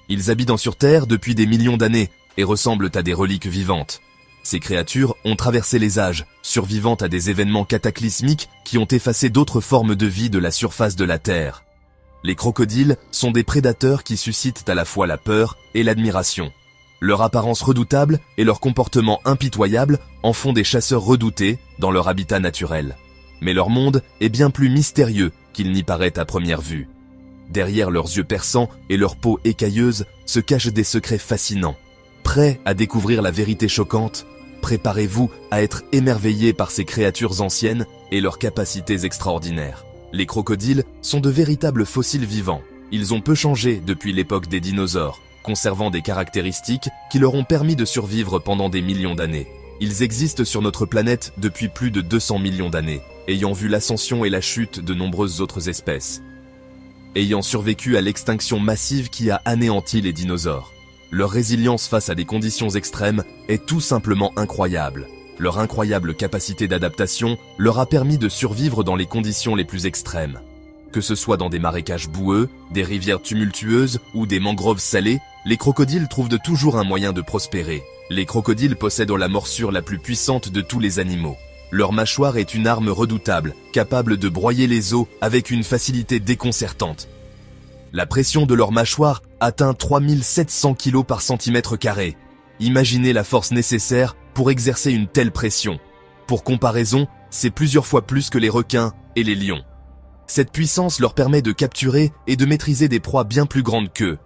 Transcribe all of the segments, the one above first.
Ils habitent sur Terre depuis des millions d'années et ressemblent à des reliques vivantes. Ces créatures ont traversé les âges, survivant à des événements cataclysmiques qui ont effacé d'autres formes de vie de la surface de la Terre. Les crocodiles sont des prédateurs qui suscitent à la fois la peur et l'admiration. Leur apparence redoutable et leur comportement impitoyable en font des chasseurs redoutés dans leur habitat naturel. Mais leur monde est bien plus mystérieux qu'il n'y paraît à première vue. Derrière leurs yeux perçants et leur peau écailleuse se cachent des secrets fascinants. Prêts à découvrir la vérité choquante, préparez-vous à être émerveillés par ces créatures anciennes et leurs capacités extraordinaires. Les crocodiles sont de véritables fossiles vivants. Ils ont peu changé depuis l'époque des dinosaures, conservant des caractéristiques qui leur ont permis de survivre pendant des millions d'années. Ils existent sur notre planète depuis plus de 200 millions d'années, ayant vu l'ascension et la chute de nombreuses autres espèces. Ayant survécu à l'extinction massive qui a anéanti les dinosaures. Leur résilience face à des conditions extrêmes est tout simplement incroyable. Leur incroyable capacité d'adaptation leur a permis de survivre dans les conditions les plus extrêmes. Que ce soit dans des marécages boueux, des rivières tumultueuses ou des mangroves salées, les crocodiles trouvent de toujours un moyen de prospérer. Les crocodiles possèdent la morsure la plus puissante de tous les animaux. Leur mâchoire est une arme redoutable, capable de broyer les os avec une facilité déconcertante. La pression de leur mâchoire atteint 3700 kg par centimètre carré. Imaginez la force nécessaire pour exercer une telle pression. Pour comparaison, c'est plusieurs fois plus que les requins et les lions. Cette puissance leur permet de capturer et de maîtriser des proies bien plus grandes qu'eux.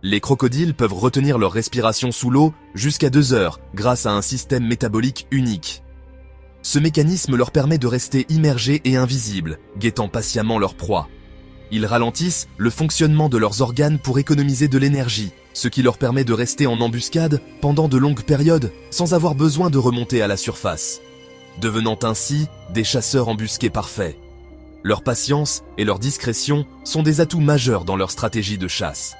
Les crocodiles peuvent retenir leur respiration sous l'eau jusqu'à 2 heures grâce à un système métabolique unique. Ce mécanisme leur permet de rester immergés et invisibles, guettant patiemment leur proie. Ils ralentissent le fonctionnement de leurs organes pour économiser de l'énergie, ce qui leur permet de rester en embuscade pendant de longues périodes sans avoir besoin de remonter à la surface, devenant ainsi des chasseurs embusqués parfaits. Leur patience et leur discrétion sont des atouts majeurs dans leur stratégie de chasse.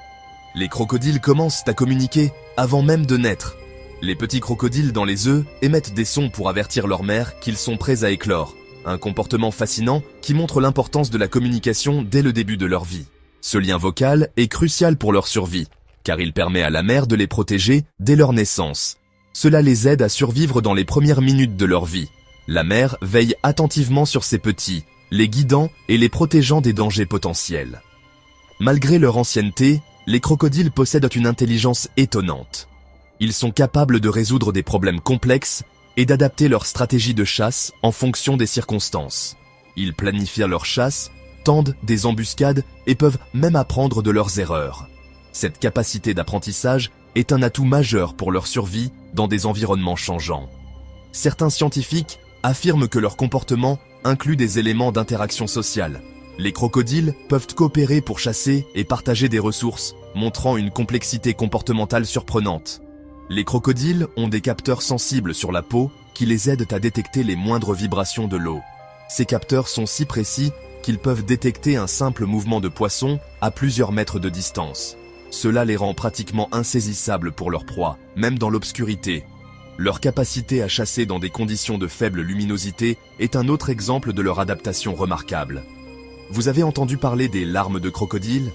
Les crocodiles commencent à communiquer avant même de naître. Les petits crocodiles dans les œufs émettent des sons pour avertir leur mère qu'ils sont prêts à éclore. Un comportement fascinant qui montre l'importance de la communication dès le début de leur vie. Ce lien vocal est crucial pour leur survie, car il permet à la mère de les protéger dès leur naissance. Cela les aide à survivre dans les premières minutes de leur vie. La mère veille attentivement sur ses petits, les guidant et les protégeant des dangers potentiels. Malgré leur ancienneté, les crocodiles possèdent une intelligence étonnante. Ils sont capables de résoudre des problèmes complexes et d'adapter leur stratégie de chasse en fonction des circonstances. Ils planifient leur chasse, tendent des embuscades et peuvent même apprendre de leurs erreurs. Cette capacité d'apprentissage est un atout majeur pour leur survie dans des environnements changeants. Certains scientifiques affirment que leur comportement inclut des éléments d'interaction sociale. Les crocodiles peuvent coopérer pour chasser et partager des ressources, montrant une complexité comportementale surprenante. Les crocodiles ont des capteurs sensibles sur la peau qui les aident à détecter les moindres vibrations de l'eau. Ces capteurs sont si précis qu'ils peuvent détecter un simple mouvement de poisson à plusieurs mètres de distance. Cela les rend pratiquement insaisissables pour leur proie, même dans l'obscurité. Leur capacité à chasser dans des conditions de faible luminosité est un autre exemple de leur adaptation remarquable. Vous avez entendu parler des larmes de crocodile ?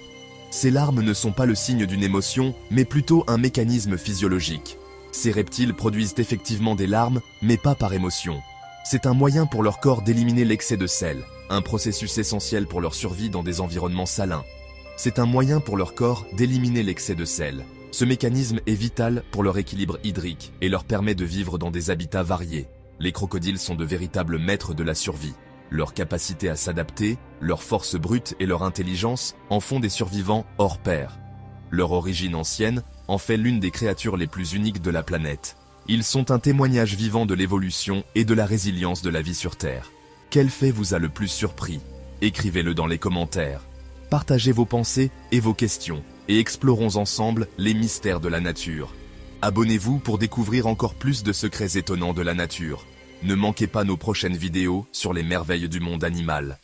Ces larmes ne sont pas le signe d'une émotion, mais plutôt un mécanisme physiologique. Ces reptiles produisent effectivement des larmes, mais pas par émotion. C'est un moyen pour leur corps d'éliminer l'excès de sel, un processus essentiel pour leur survie dans des environnements salins. C'est un moyen pour leur corps d'éliminer l'excès de sel. Ce mécanisme est vital pour leur équilibre hydrique et leur permet de vivre dans des habitats variés. Les crocodiles sont de véritables maîtres de la survie. Leur capacité à s'adapter, leur force brute et leur intelligence en font des survivants hors pair. Leur origine ancienne en fait l'une des créatures les plus uniques de la planète. Ils sont un témoignage vivant de l'évolution et de la résilience de la vie sur Terre. Quel fait vous a le plus surpris? Écrivez-le dans les commentaires. Partagez vos pensées et vos questions et explorons ensemble les mystères de la nature. Abonnez-vous pour découvrir encore plus de secrets étonnants de la nature. Ne manquez pas nos prochaines vidéos sur les merveilles du monde animal.